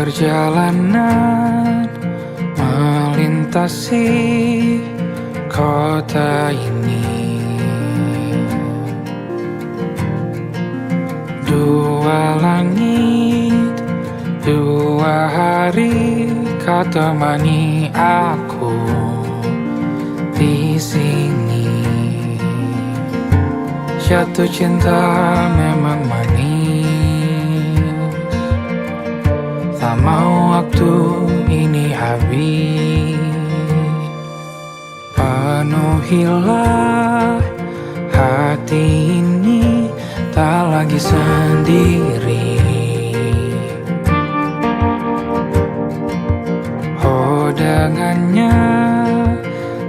Perjalanan melintasi kota ini, dua langit, dua hari kau temani aku di sini. Jatuh cinta memang manis, tak mau waktu ini habis. Penuhilah hati ini, tak lagi sendiri. Oh dengannya,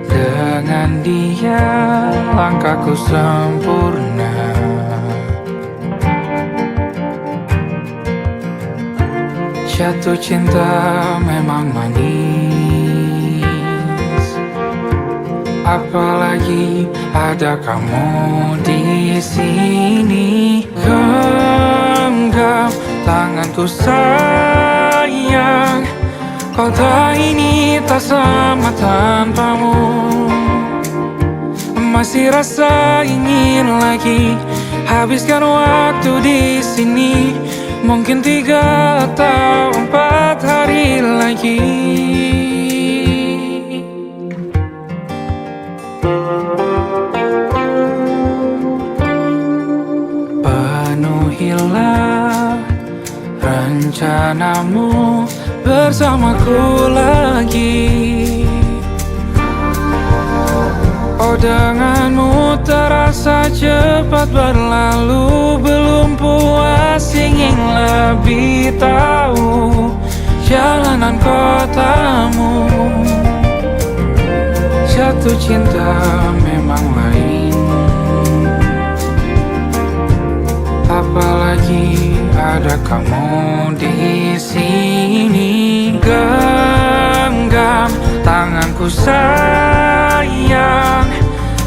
dengan dia langkahku sempurna. Jatuh cinta memang manis, apalagi ada kamu di sini. Genggam tanganku sayang, kota ini tak sama tanpamu. Masih rasa ingin lagi habiskan waktu di sini. Mungkin 3 atau 4 hari lagi. Penuhilah rencanamu bersamaku lagi. Oh denganmu terasa cepat berlalu, belum puas ingin lebih tahu jalanan kotamu. Jatuh cinta memang lain, apalagi ada kamu di sini. Genggam tanganku sayang,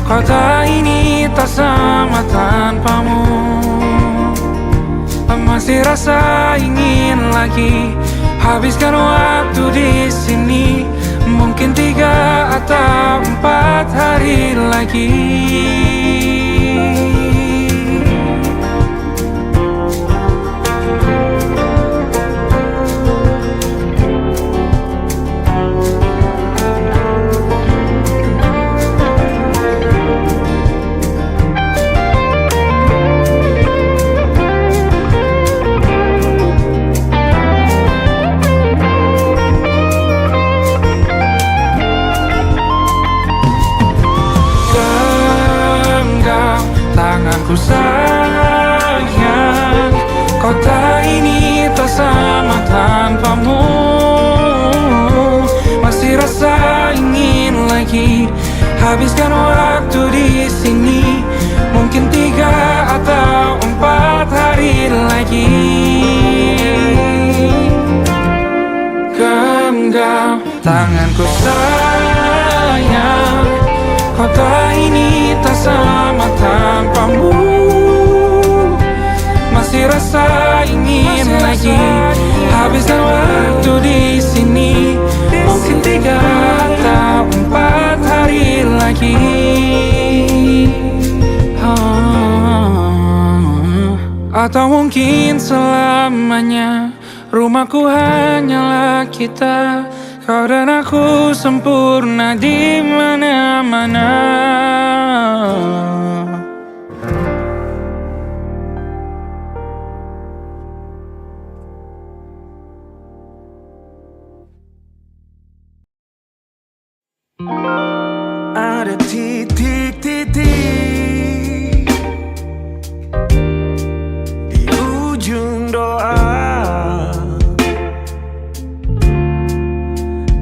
kota ini tak sama tanpamu. Masih rasa ingin lagi habiskan waktu di sini. Mungkin 3 atau 4 hari lagi. Tanganku sayang, kota ini tak sama tanpamu. Masih rasa ingin lagi habiskan waktu di sini. Mungkin 3 atau 4 hari lagi. Genggam tanganku sayang, kota ini tak sama tanpamu. Masih rasa ingin lagi habiskan waktu di sini. Mungkin 3 atau 4 hari lagi. Atau mungkin selamanya. Rumahku hanyalah kita, kau dan aku sempurna di mana-mana. Ada titik-titik di ujung doa,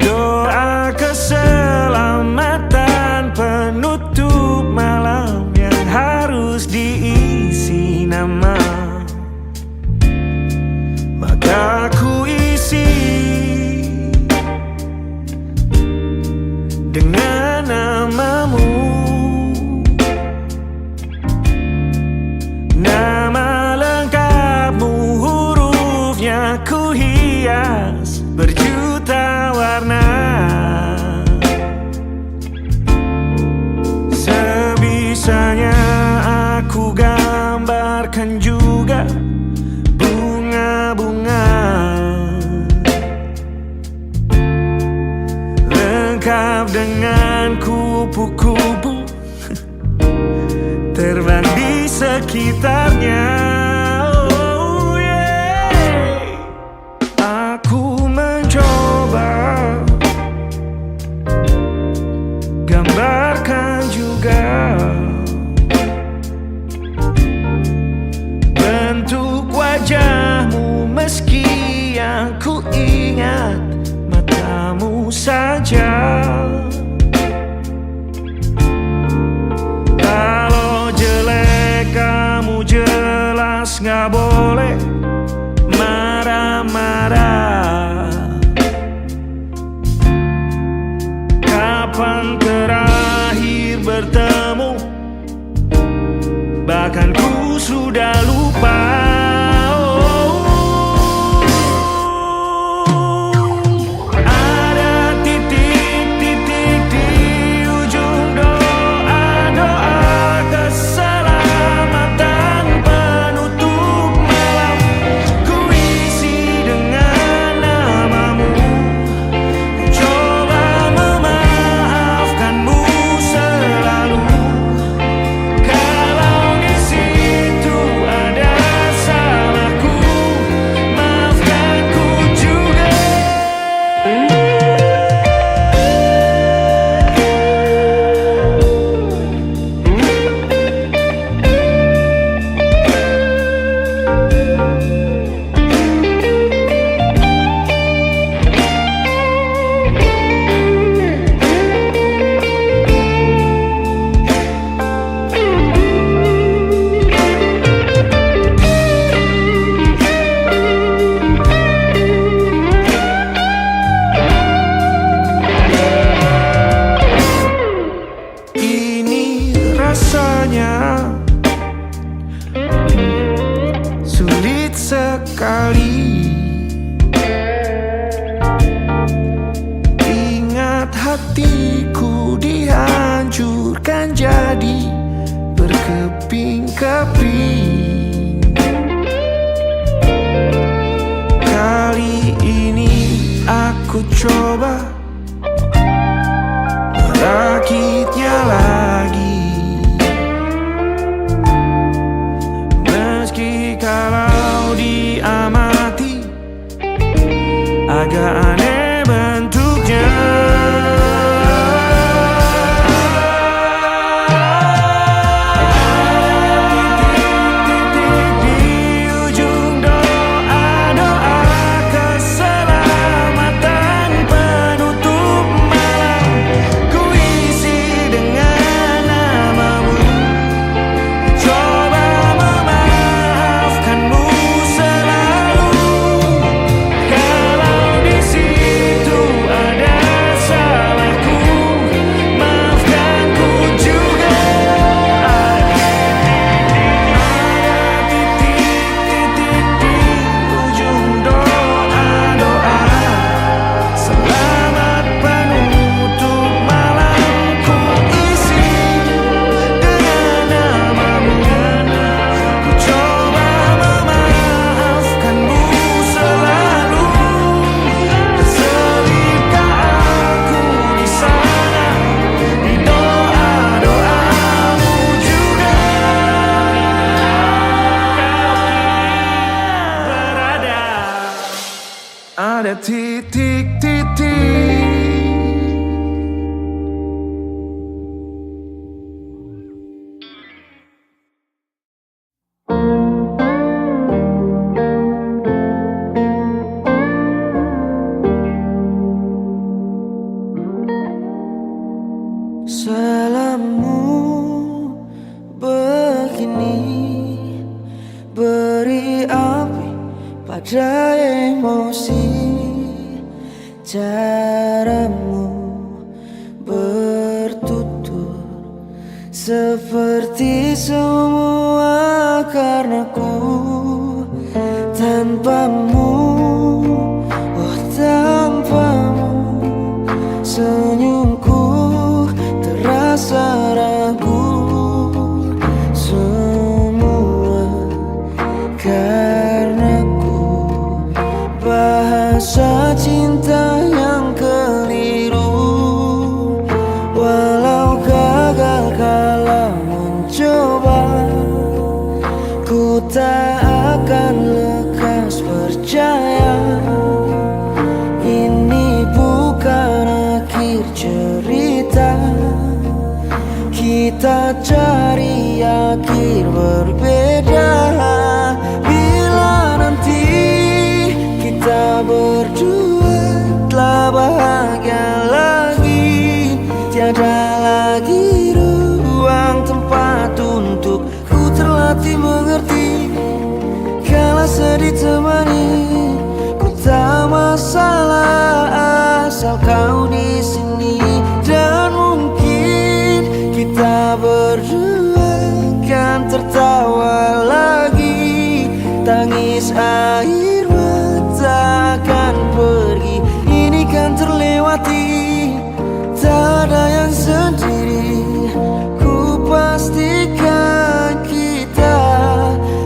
doa keselamatan penutup malam yang harus diisi nama. Maka ku isi dengan namamu. dengan kupu-kupu terbang di sekitarnya. Oh yeah. Aku mencoba gambarkan juga bentuk wajahmu, meski yang ku ingat matamu saja. Kalau jelek kamu jelas gak boleh marah-marah. Kapan terakhir bertemu, bahkan ku sudah lupa. Rasanya sulit sekali. Ingat hatiku dihancurkan jadi berkeping-keping. Kali ini aku coba merakitnya lagi. Kalau diamati agak aneh bentuknya. Titik-titik di ujung doa-doa keselamatan penutup malam, ku isi dengan namamu. Coba ada titik-titik. Salammu begini beri api pada emosi. Caramu bertutur seperti semua karenaku. Tanpamu, oh tanpamu, senyumku terasa ragu. Semua karenaku, bahasa cinta yang keliru. kita cari akhir berbeda. Bila nanti kita berdua telah bahagia lagi, tiada lagi ruang tempat untuk ku terlatih mengerti. Kala sedih temani, ku tak masalah asal kau di sini. Dan mungkin kita berdua kan tertawa lagi, tangis air mata akan pergi, ini kan terlewati. Tak ada yang sendiri, ku pastikan kita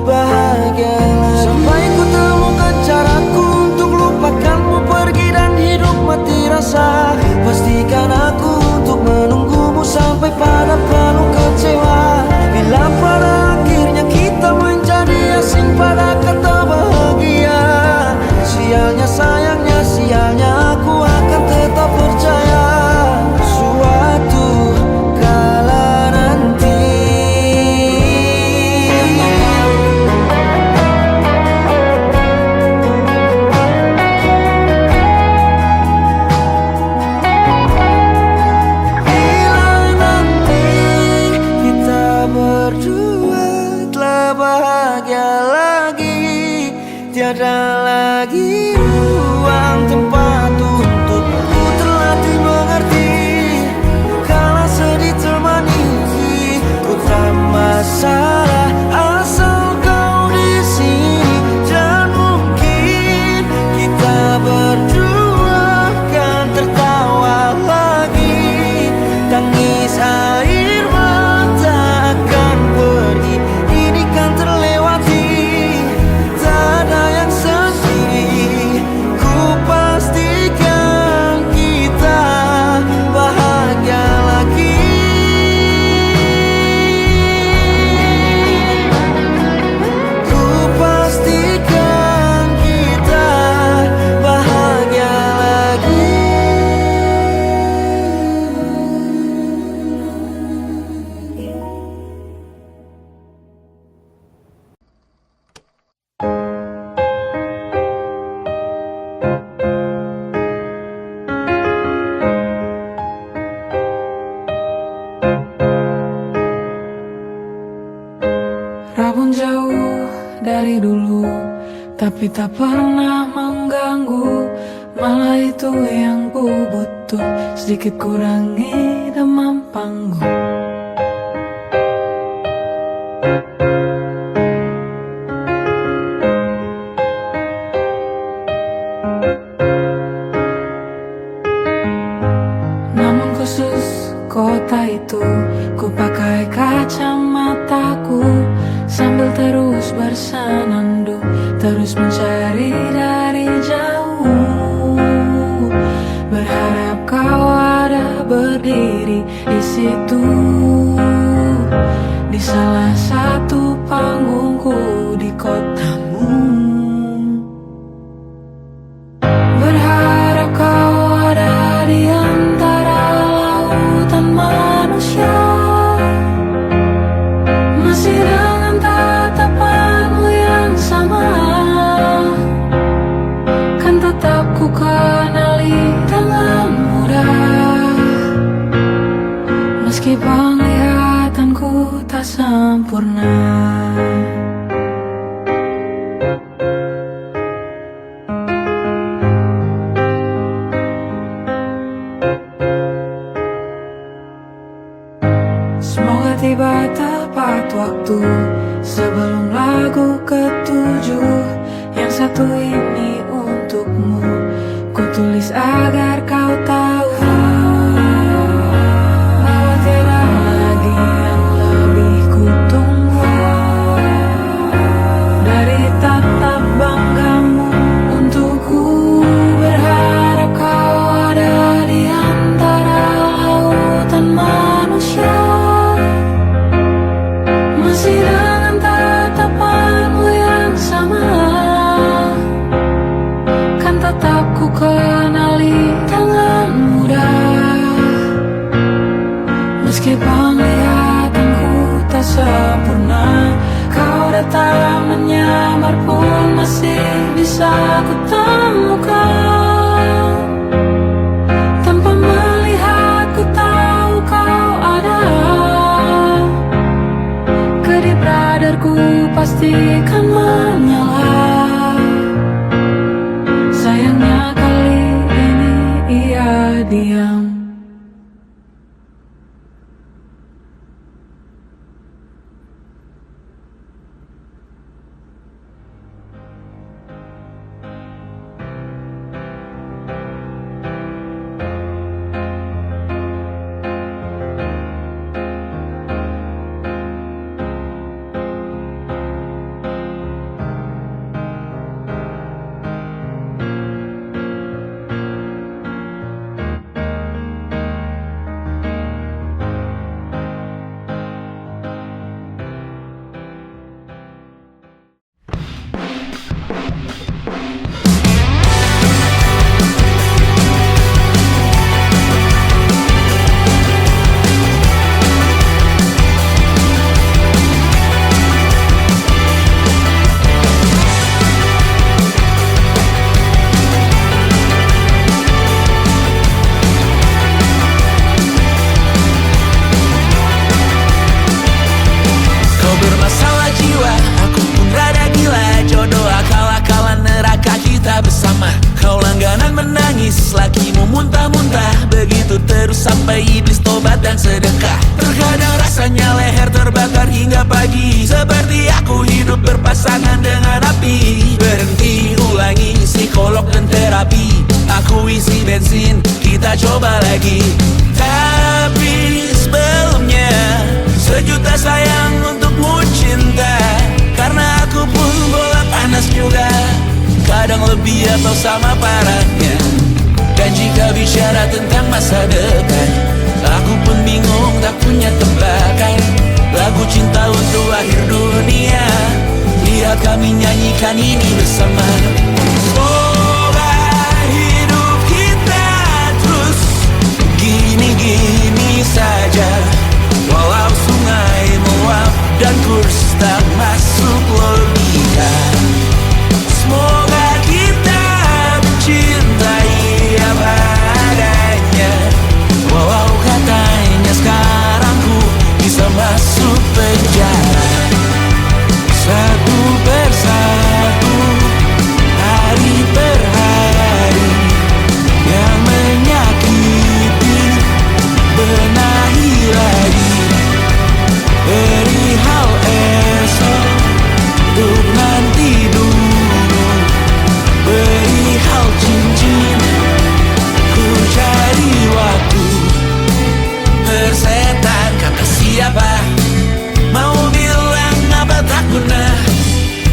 bahagia lagi. Sampai ku temukan caraku untuk lupakanmu pergi dan hidup mati rasa. Pastikan aku untuk menunggumu sampai pada penuh kecewa. Bila pada akhirnya kita menjadi asing pada kata bahagia, sialnya sayangnya sialnya aku akan tetap percaya suatu kala nanti. Bila nanti kita berdua telah bahagia lagi, tiada lagi ruang tempat untuk ku terlatih mengerti. Kala sedih temani, ku tak masalah asal kau di sini. Dan mungkin kita berdua kan tertawa lagi, tangis air mata akan pergi, ini kan terlewati. Tak ada yang sendiri, ku pastikan kita bahagia lagi. Ku pastikan kita bahagia lagi. Rabun jauh dari dulu, tapi tak pernah mengganggu. Malah itu yang ku butuh, sedikit kurangi demam panggung. Namun khusus kota itu, ku pakai kacamataku sambil terus bersenandung, terus mencari dari jauh. Berharap kau ada berdiri di situ, di salah satu panggungku di kotamu. Berharap kau ada di antara lautan manusia, masih dengan tatapanmu yang sama. Kan tetap ku kenali dengan mudah, meski penglihatanku tak sempurna. Semoga tiba tepat waktu sebelum lagu ketujuh. Yang satu ini untukmu, ku tulis agar kau tahu bahwa tiada lagi yang lebih ku tunggu dari tatap banggamu untukku. Berharap kau ada di antara lautan manusia, masih dengan tatapanmu yang sama. Kan tetap ku kenali dengan mudah, meski penglihatan aku temukan. Tanpa melihat ku tahu kau ada. Kedip radarku pastikan menyala. Sayangnya kali ini ia diam. Lakimu muntah-muntah, begitu terus sampai iblis tobat dan sedekah. Terkadang rasanya leher terbakar hingga pagi, seperti aku hidup berpasangan dengan api. Berhenti, ulangi psikolog dan terapi. Aku isi bensin, kita coba lagi. Tapi sebelumnya, sejuta sayang untukmu cinta. Karena aku pun bola panas juga, kadang lebih atau sama parahnya. Dan jika bicara tentang masa depan, aku pun bingung tak punya tebakan. Lagu cinta untuk akhir dunia, lihat kami nyanyikan ini bersama. Semoga hidup kita terus gini-gini saja, walau sungai meluap dan kurs tak masuk logika. Semoga kita mencintai apa adanya, walau katanya sekarang ku bisa masuk penjara. Satu persatu, hari per hari, yang menyakiti benahi lagi. Perihal esok, untuk nanti dulu. Perihal cincin, ku cari waktu. Persetan kata siapa, mau bilang apa tak guna.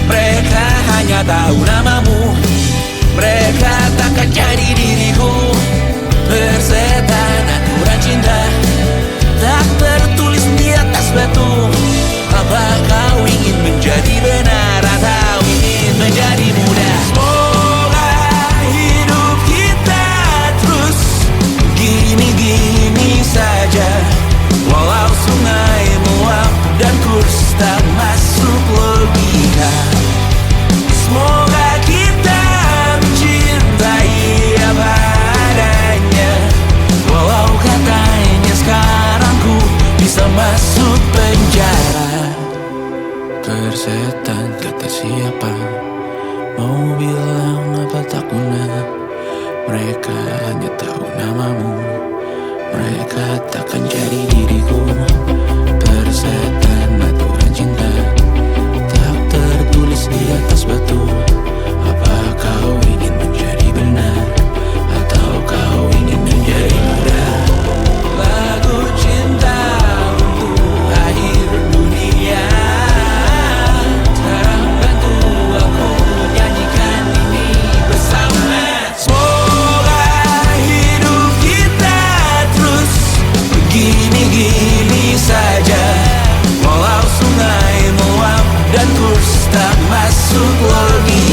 Mereka hanya tahu namamu, mereka takkan jadi diriku. Persetan aturan cinta, tak tertulis di atas batu. Apa kau ingin menjadi benar atau ingin menjadi muda? Semoga hidup kita terus gini-gini saja, walau sungai meluap dan kurs tak masuk logika. Semoga kita mencintai apa adanya, walau katanya sekarang ku bisa masuk penjara. Persetan kata siapa, mau bilang apa tak guna. Mereka hanya tahu namamu, mereka takkan jadi diriku. Persetan aturan cinta, tak tertulis di atas batu. Apa kau ingin menjadi benar atau kau ingin menjadi muda? Lagu cinta untuk akhir dunia, sekarang bantu aku nyanyikan ini bersama. Semoga hidup kita terus begini-gini saja, walau sungai meluap dan kurs tak masuk logika.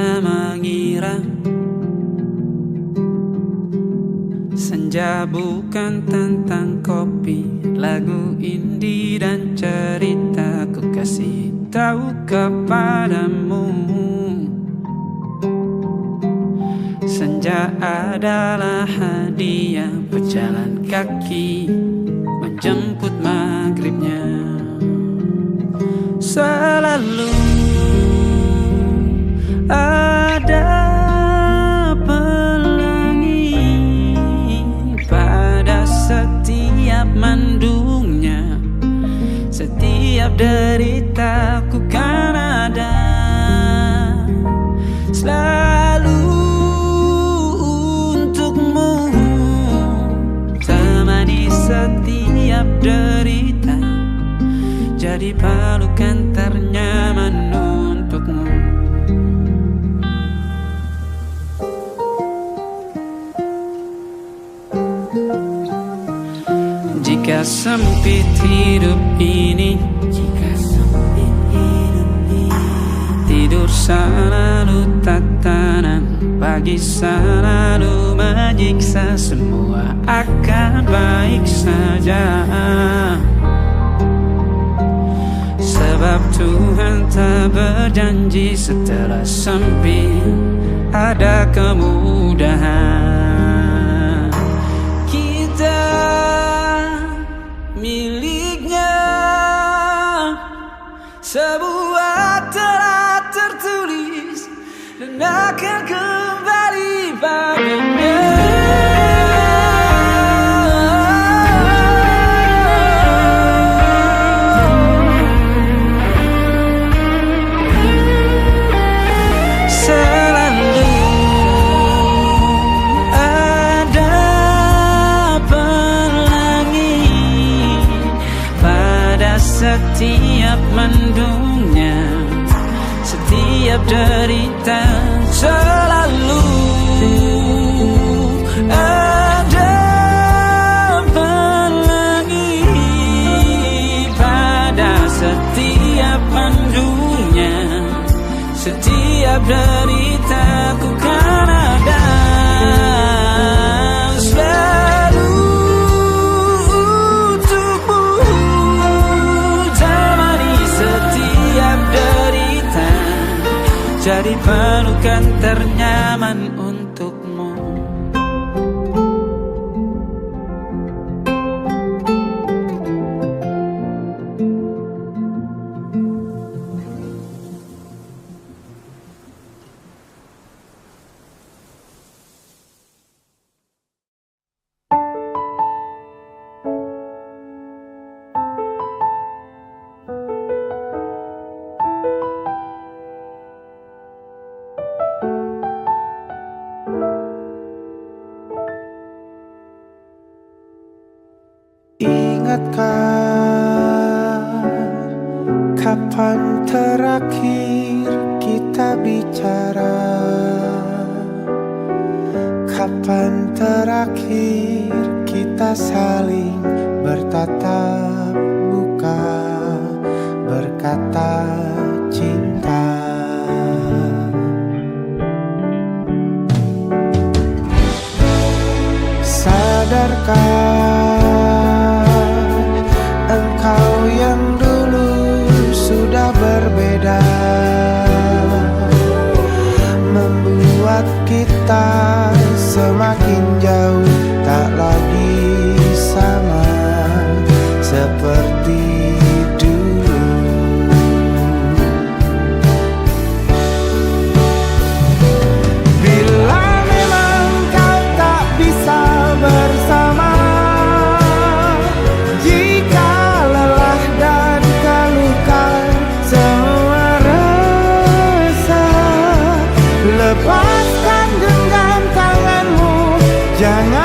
pernah mengira senja bukan tentang kopi, lagu indie dan cerita ku kasih tahu kepadamu. Senja adalah hadiah pejalan kaki menjemput maghribnya. Selalu ada pelangi pada setiap mendungnya. Setiap derita ku kan ada selalu untukmu, temani setiap derita, jadi pelukan ternyaman untukmu. Jika sempit hidup ini, tidur selalu tatanan, pagi selalu menyiksa, semua akan baik saja. Sebab Tuhan tak berjanji setelah sempit ada kemudahan. Kita miliknya, sebuah telah tertulis dan akan kembali padanya. Setiap mendungnya, setiap derita, selalu ada pelangi pada setiap mendungnya. Setiap derita ku kan ada selalu untukmu, jadi pelukan ternyaman untukmu. Ingatkah kapan terakhir kita bicara? Kapan terakhir kita saling bertatap muka, berkata cinta? Sadarkah engkau yang dulu sudah berbeda, membuat kita semakin jauh, tak lagi sama seperti dulu. Bila memang kau tak bisa bersama, jika lelah dan kelukan semua rasa, lepaskan genggam tanganmu, jangan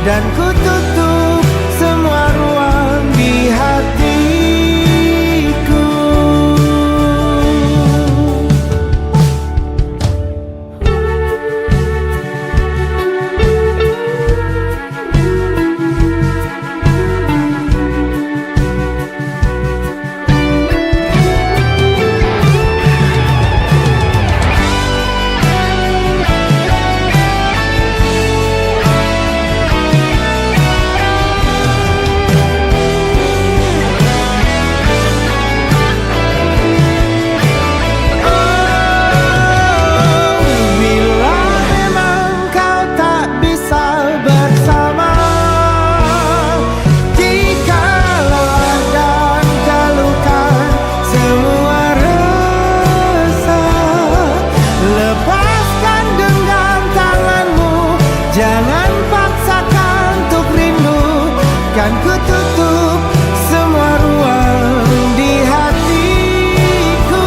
dan ku tutup semua ruang di hatiku. Jangan paksakan untuk rindu, kan ku tutup semua ruang di hatiku.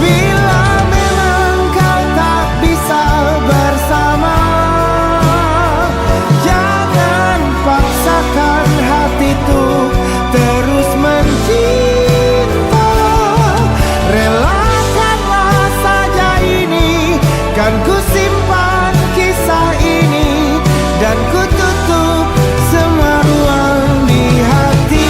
Bila memang kau tak bisa bersama, jangan paksakan hatiku terus mencinta. Relakanlah saja ini, kan ku simpan kisah ini, dan ku tutup semua ruang di hatiku.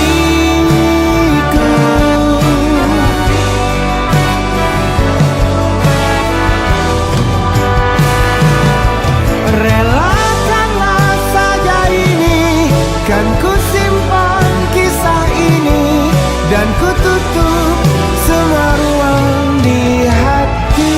Relakanlah saja ini, kan ku simpan kisah ini, dan ku tutup semua ruang di hatiku.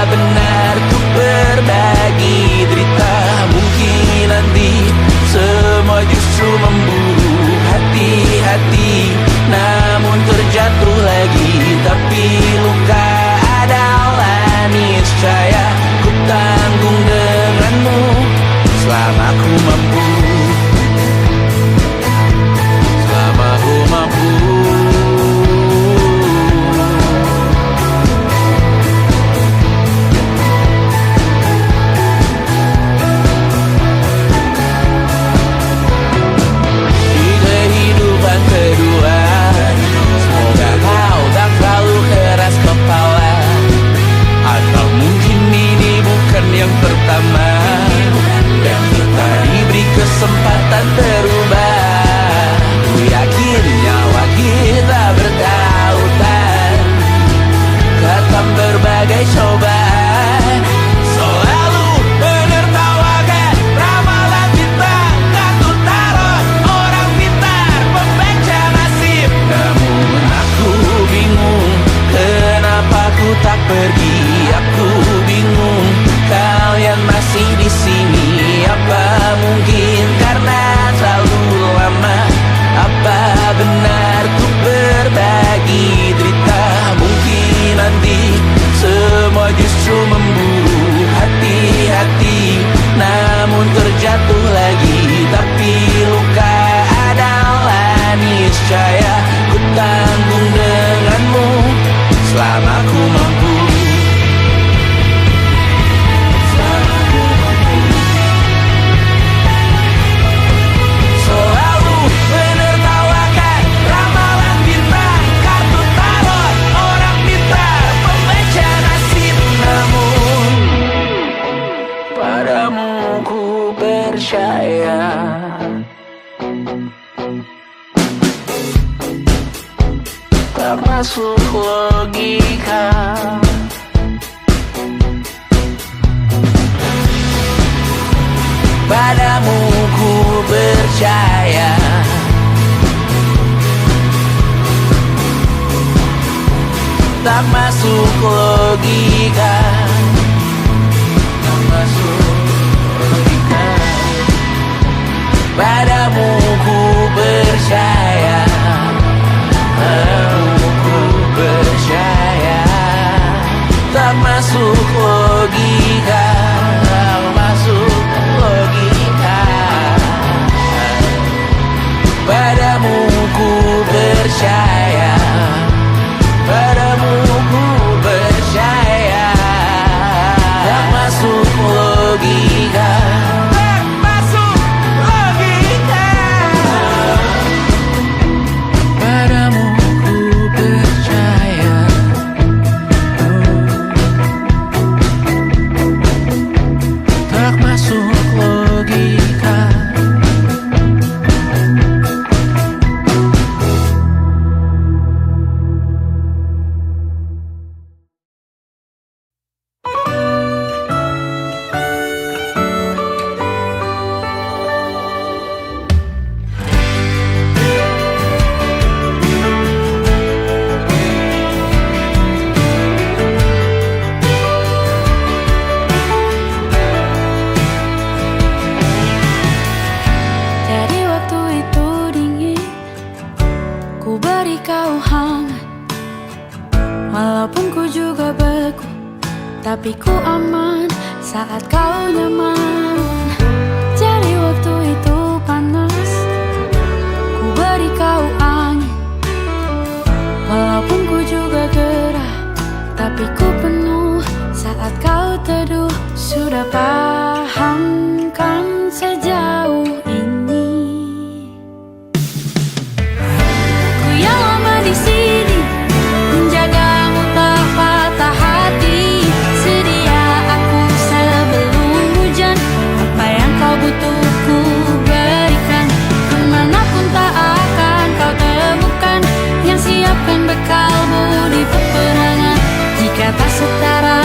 Benar ku berbagi masuk logika. Padamu ku percaya, tak masuk logika, tak masuk logika. Padamu ku percaya, padamu ku percaya, tak masuk logika, tak masuk logika. Padamu ku percaya, padamu ku percaya, tak masuk logika, tak masuk logika. Padamu ku percaya, tak masuk logika. Jadi waktu itu dingin, ku beri kau hangat. Walaupun ku juga beku, tapi ku aman saat kau nyaman. Jadi waktu itu panas, ku beri kau angin. Walaupun ku juga gerah, tapi ku penuh saat kau teduh. Sudah paham kan sejauh ini? Ku yang lama di sini, menjagamu tak patah hati. Sedia aku sebelum hujan, apa yang kau butuh ku berikan. Kemanapun tak akan kau temukan, yang siapkan bekalmu di peperangan. Jika tak setara,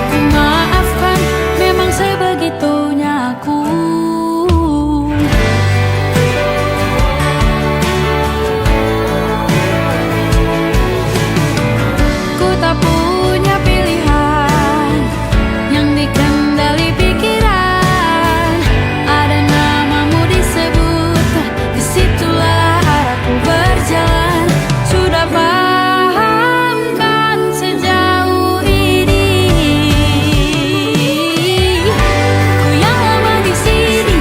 ku maafkan, memang sebegitunya aku. Ku tak punya pilihan yang dikendali pikiran. Ada namamu disebut, disitulah arahku berjalan. Sudah paham kan sejauh ini? Ku yang lama di sini,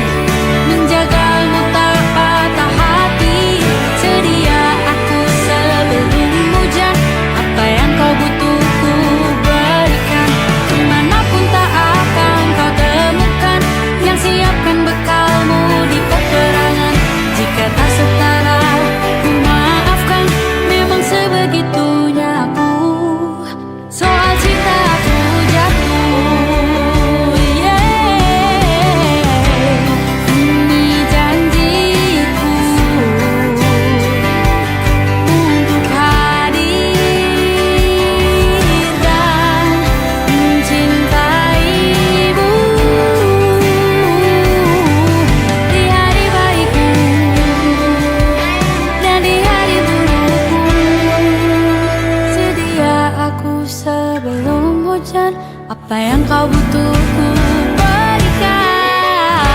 menjagamu tak patah hati. Sedia aku sebelum hujan, apa yang kau butuh ku berikan. Kemanapun tak akan kau temukan, yang siapkan bekalmu di peperangan. Jika tak setara, ku maafkan, memang sebegitunya aku. Soal cinta aku jatuh, ini janjiku untuk hadir dan mencintaimu di hari baikku dan di hari burukku. Sedia aku sebelum hujan, apa yang kau butuh ku berikan.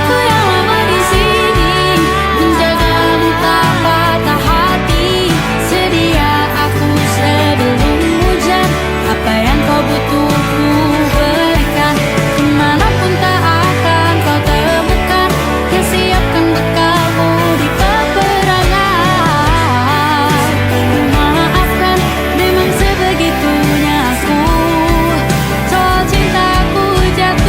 Ku yang lama di sini, menjagamu tak patah hati. Sedia aku sebelum hujan, apa yang kau butuh ku berikan. Kemanapun tak akan kau temukan, yang siapkan bekalmu di peperangan. Maafkan, memang sebegitunya aku. Soal cintaku jatuh.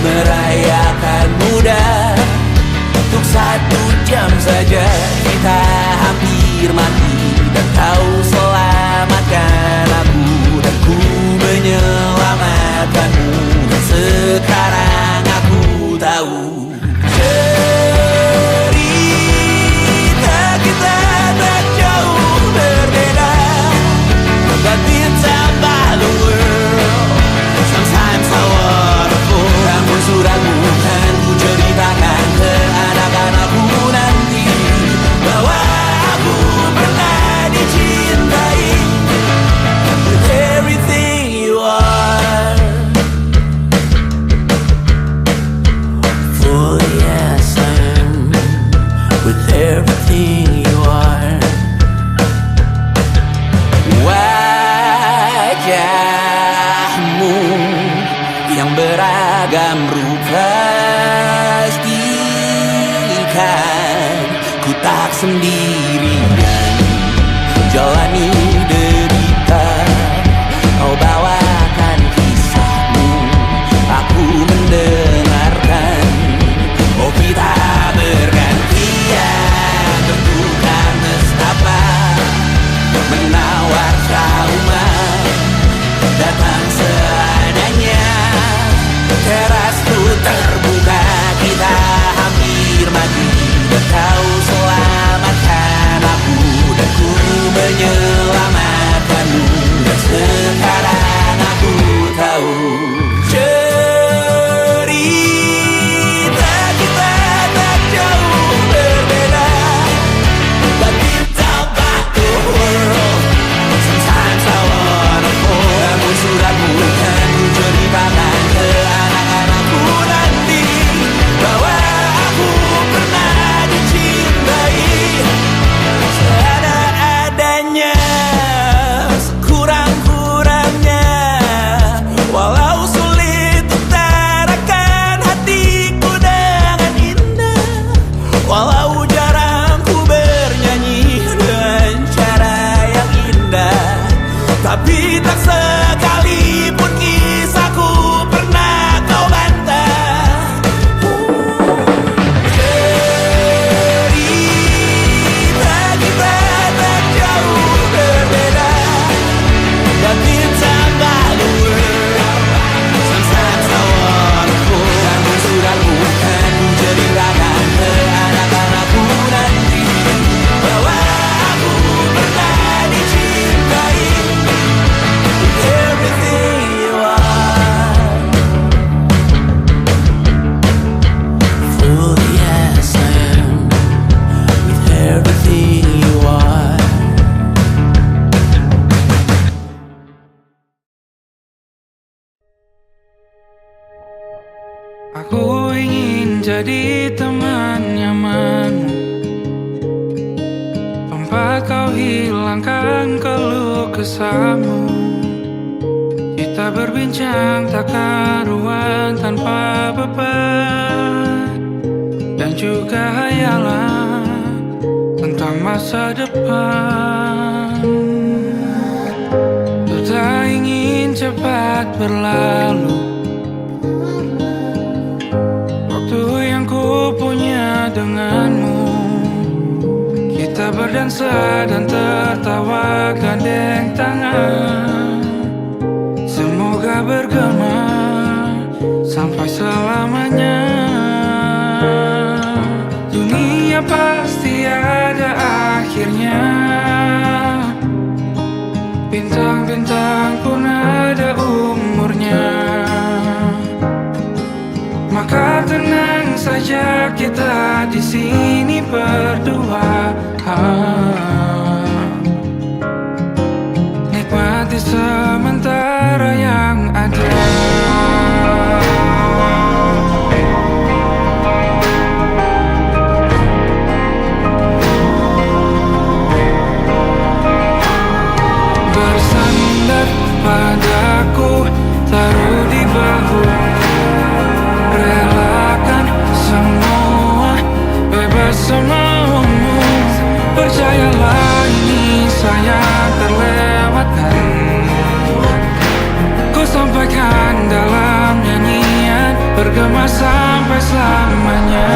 merayakan muda. Untuk 1 jam saja kita hampir mati, dan kau selamatkan aku, dan ku menyelamatkanmu. Dan sekarang aku tahu cerita kita tak jauh berbeda, but inside the world sometimes so wonderful. Namun suratmu kan ku ceritakan ke anak-anakku nanti, bahwa aku pernah dicintai with everything you are. For yes I am with everything you are. Wajahmu yang beragam rupa pastikan ku tak sendirian jalani derita. Kau bawakan kisahmu, aku mendengarkan. Oh kita bergantian bertukar nestapa, menawar trauma datang seadanya. Terasku terbuka, kita hampir mati, dan kau selamatkan aku, dan ku menyelamatkanmu. Dan sekarang aku tahu cerita kita tak jauh berbeda, but inside the world sometimes I wanna fall. Namun suratmu kan ku ceritakan ke anak-anakku nanti, bahwa aku pernah dicintai seada-adanya, sekurang-kurangnya. Walau sulit utarakan hatiku dengan indah, walau jarang ku bernyanyi dengan cara yang indah, tapi tak sekalipun kisahku pernah kau bantah. Cerita kita tak jauh berbeda, but inside the world sometimes so wonderful. Namun suratmu kan ku ceritakan ke anak-anakku nanti, bahwa aku pernah dicintai with everything you are. For yes I am with everything you are. Aku ingin jadi teman nyamanmu, tempat kau hilangkan keluh kesahmu. Kita berbincang tak karuan tanpa beban, dan juga hayalan tentang masa depan. Ku tak ingin cepat berlalu waktu yang ku punya denganmu. Kita berdansa dan tertawa gandeng tangan, semoga bergema sampai selamanya. Dunia pasti ada akhirnya, bintang-bintang pun ada umurnya. Maka tenang saja kita di sini berdua, nikmati sementara yang ada. Bersandar padaku, taruh di bahu, relakan semua, bebas semaumu. Percayalah ini sayang terlewatkan, ku sampaikan dalam nyanyian bergema. bersama sampai selamanya.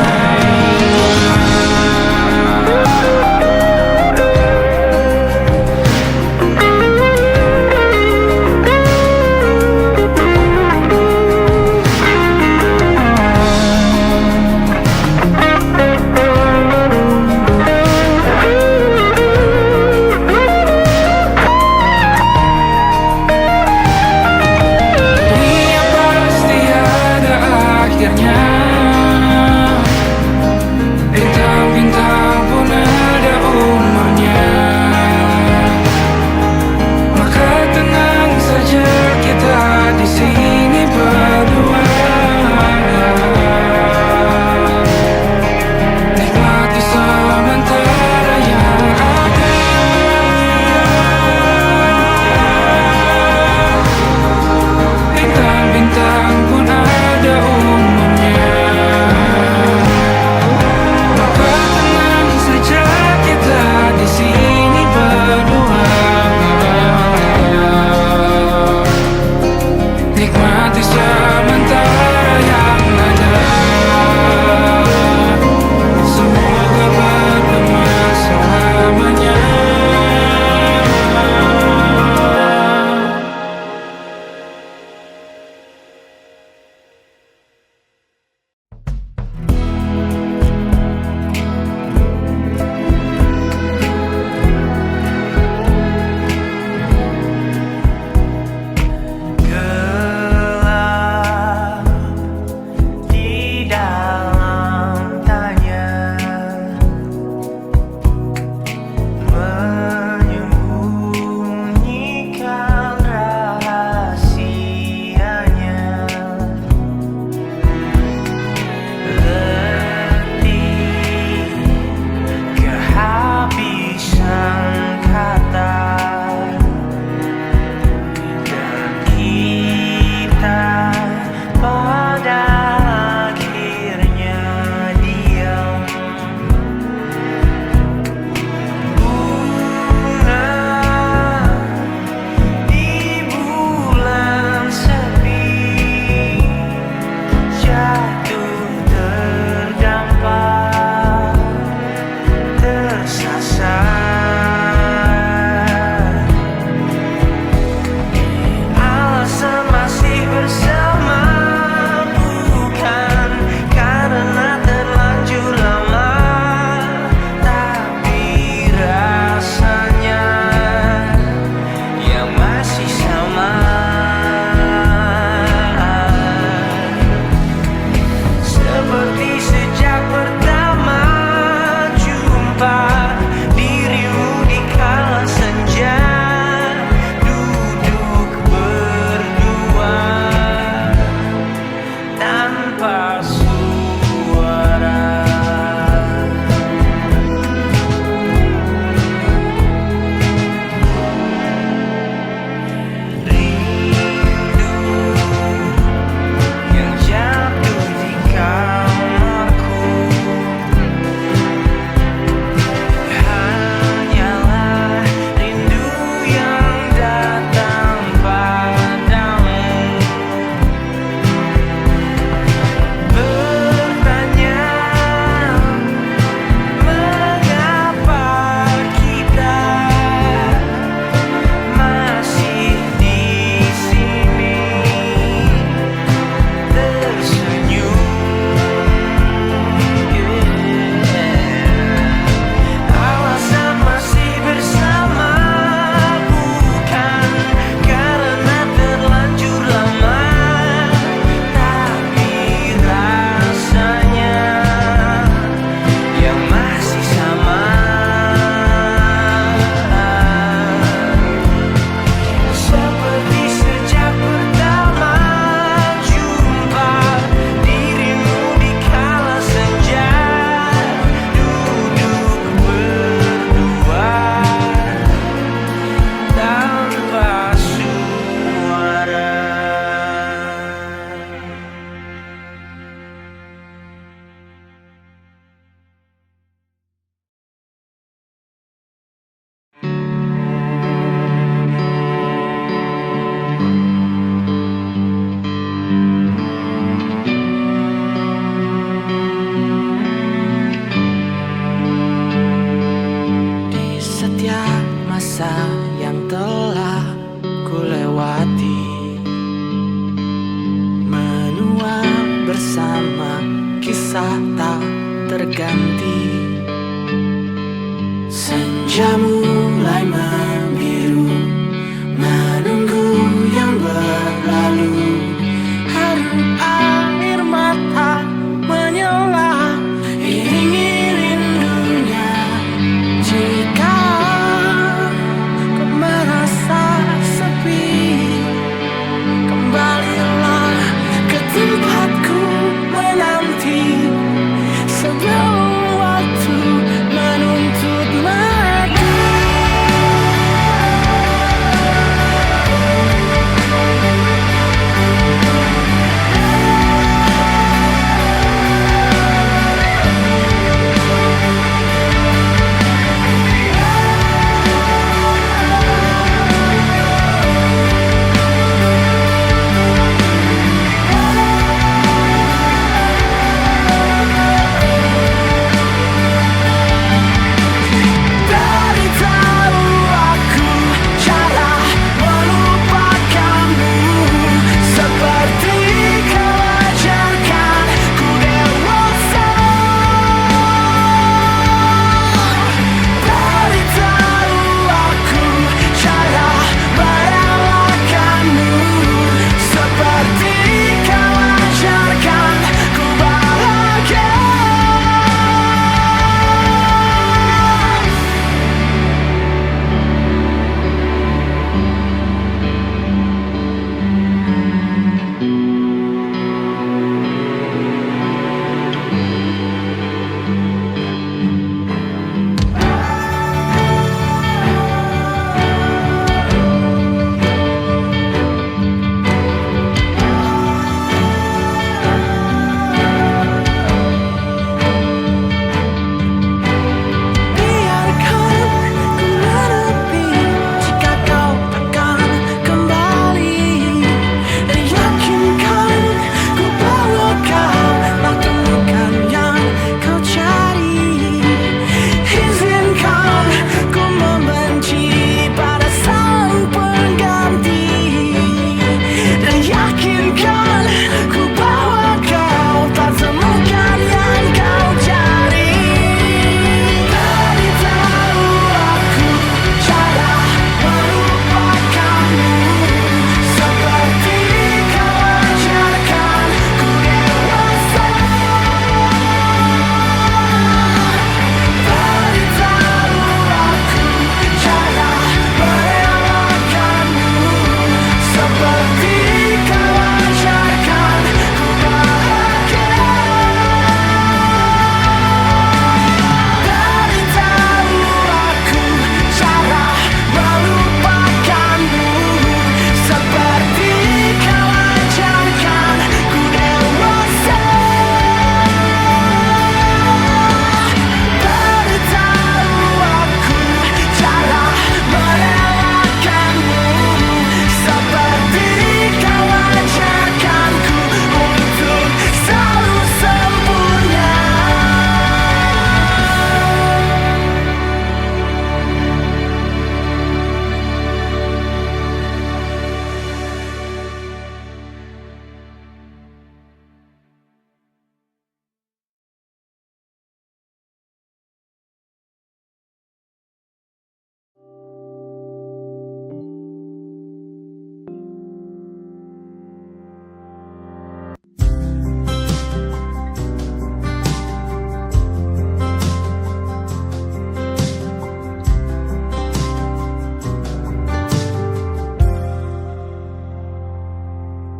rasa tak terganti. Senja mulai membiru, menunggu yang berlalu. Haru air mata menyala, iringi rindunya. Jika kau merasa sepi, kembalilah ke tempatku menanti. Sebelum waktu menuntut aku.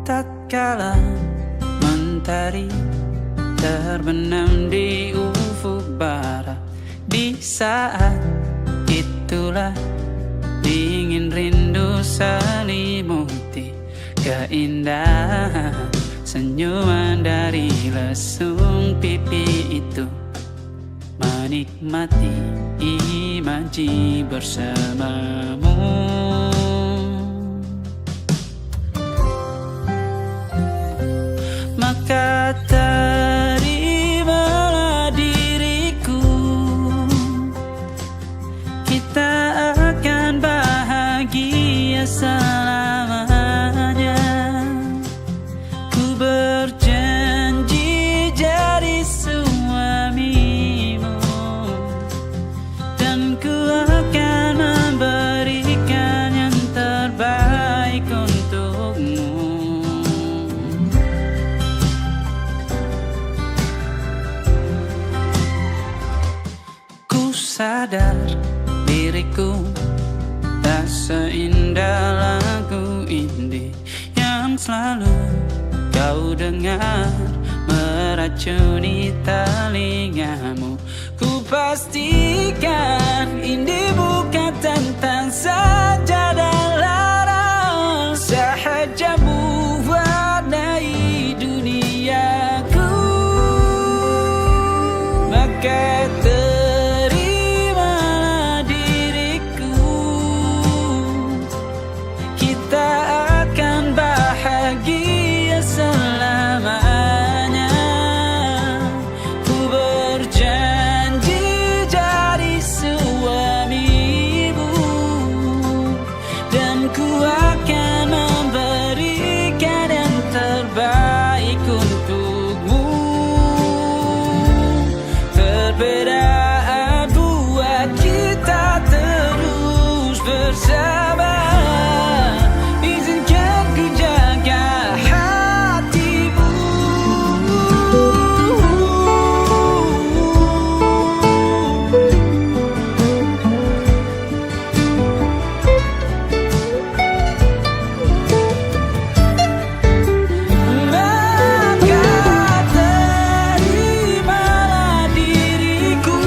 Tatkala mentari terbenam di ufuk barat, di saat itulah dingin rindu selimuti keindahan senyuman dari lesung pipi itu. Menikmati imaji bersamamu. Maka terimalah diriku, kita akan bahagia selamanya. Ku berjanji jadi terdengar meracuni telingamu. Ku pastikan ini bukan tentang sajadah larang, sahaja mewarnai duniaku. Maka terimalah diriku, kita akan bahagia selamanya. Ku berjanji jadi suamimu, dan ku akan memberikan yang terbaik untukmu. Perbedaan buat kita terus bersama. Izinkan ku jaga hatimu. Maka terimalah diriku,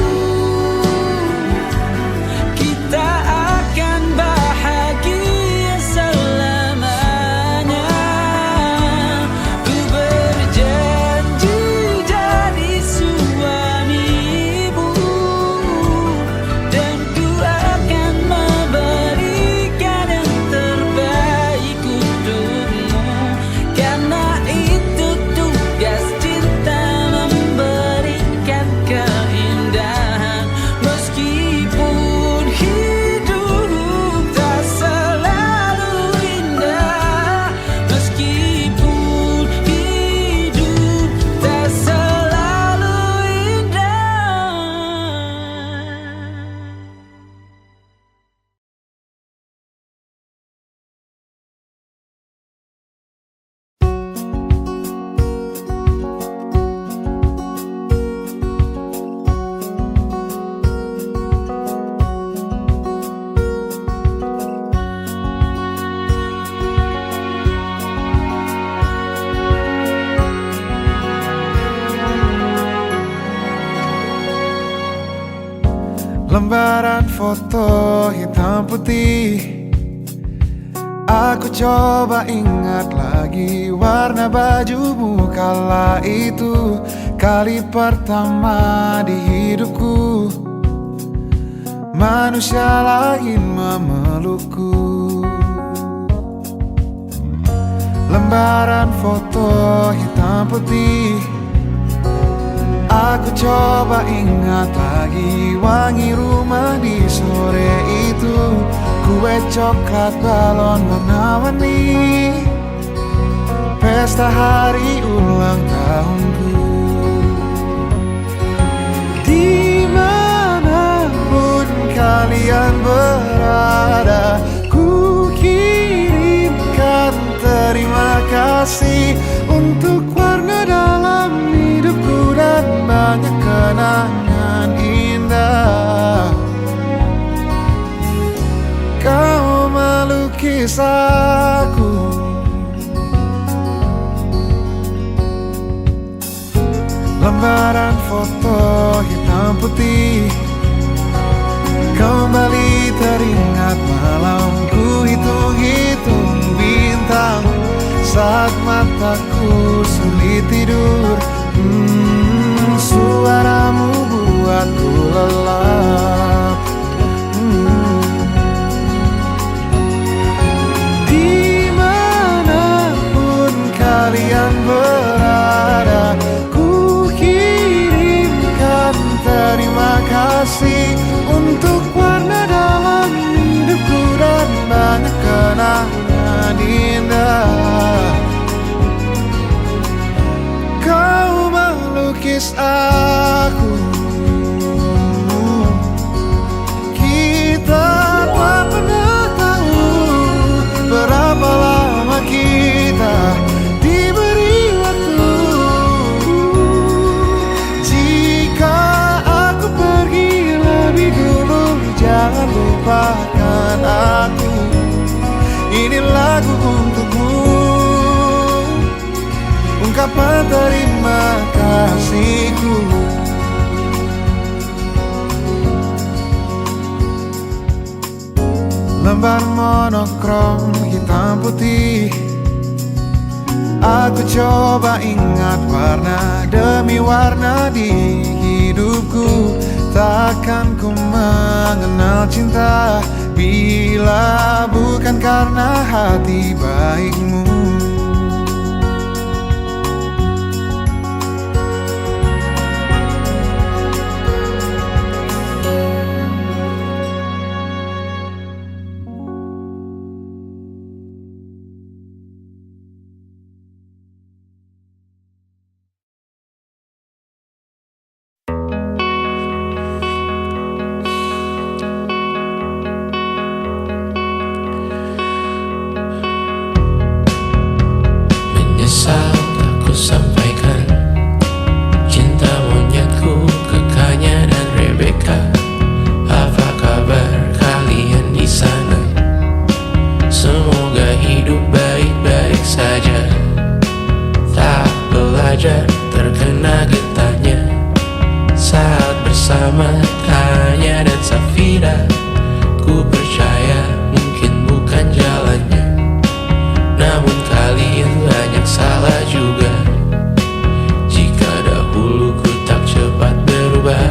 kita akan bahagia selamanya. Ku berjanji jadi suamimu, dan ku akan memberikan yang terbaik untukmu. Karena itu tugas cinta, memberikan keindahan. Meskipun hidup tak selalu indah, meskipun hidup tak selalu indah. Lembaran foto hitam putih, aku coba ingat lagi warna bajumu kala itu. Kali pertama di hidupku, manusia lain memelukku. Lembaran foto hitam putih, aku coba ingat lagi wangi rumah di sore itu. Kue coklat, balon warna-warni, pesta hari ulang tahunku. Dimanapun kalian berada, ku kirimkan terima kasih untuk warna dalam hidupku dan banyak kenangan indah. Kau melukis aku, lembaran foto hitam putih. Kembali teringat malamku hitung-hitung bintang saat mataku sulit tidur. Suaramu buatku lelap. Dimanapun kalian berada, ku kirimkan terima kasih untuk warna dalam hidupku dan banyak kenangan indah. Kau melukis aku, kita tak pernah tahu berapa lama kita diberi waktu. Jika aku pergi lebih dulu, jangan lupakan aku. Ini lagu untukmu. ungkapan terima kasihku. Lembar monokrom hitam putih, aku coba ingat warna demi warna di hidupku. Takkan ku mengenal cinta bila bukan karena hati baikmu. Aku sampaikan cinta monyetku ke Kanya dan Rebecca. Apa kabar kalian di sana? Semoga hidup baik-baik saja. Tak belajar terkena getahnya saat bersama Kanya dan Safira. Ku percaya mungkin bukan jalannya, namun kalian banyak salah juga. Jika dahulu ku tak cepat berubah,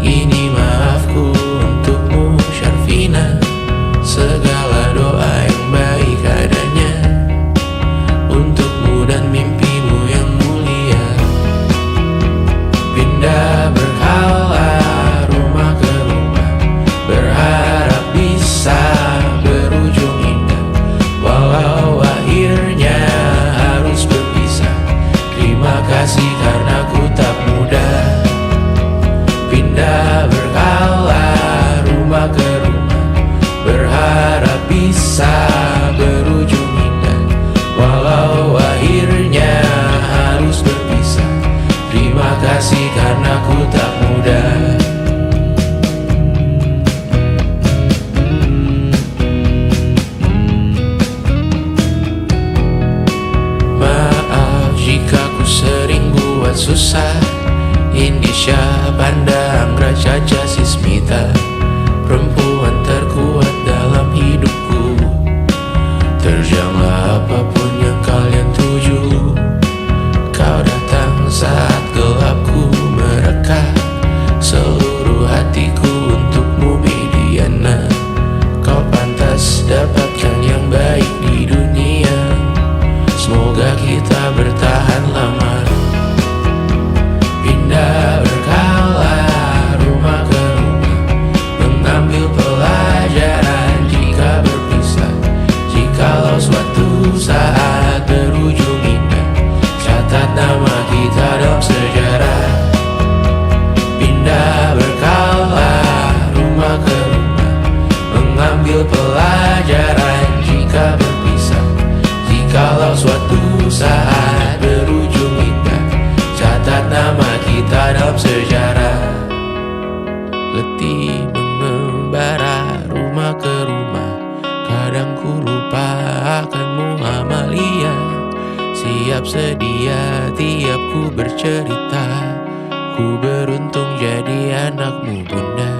ini maafku untukmu Syarfina. Segala doa yang baik adanya untukmu dan mimpimu yang mulia. Pindah berhala rumah ke rumah, berharap bisa berujung indah. Walau akhirnya harus berpisah, terima kasih karena ku tak mudah. Pindah berkala rumah ke rumah, berharap bisa berujung indah. Walau akhirnya harus berpisah, terima kasih karena ku tak mudah. Jika ku sering buat susah, Indisha, Banda, Anggra, Caca, Sismita, perempuan terkuat dalam hidupku. Terjanglah apapun yang kalian tuju. Kau datang saat gelapku mereka, seluruh hatiku untukmu Mediana. Kau pantas dapatkan yang baik di dunia. Semoga kita bertahan lama. Pindah berkala rumah ke rumah, mengambil pelajaran jika berpisah. Jikalau suatu saat berujung indah, catat nama kita dalam sejarah. Pindah berkala rumah ke rumah, mengambil pelajaran jika berpisah. Jikalau suatu saat berujung indah, catat nama kita dalam sejarah. Letih mengembara rumah ke rumah, kadang ku lupa akanmu Amalia. Siap sedia tiap ku bercerita, ku beruntung jadi anakmu bunda.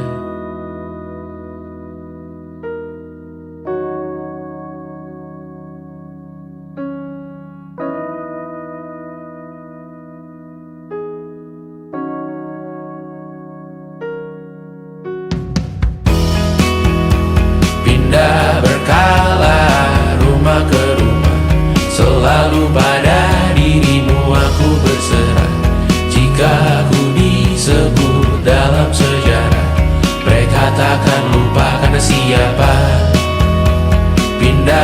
Pindah berkala rumah ke rumah, selalu pada dirimu aku berserah. Jika aku disebut dalam sejarah, mereka takkan lupa karena siapa. Pindah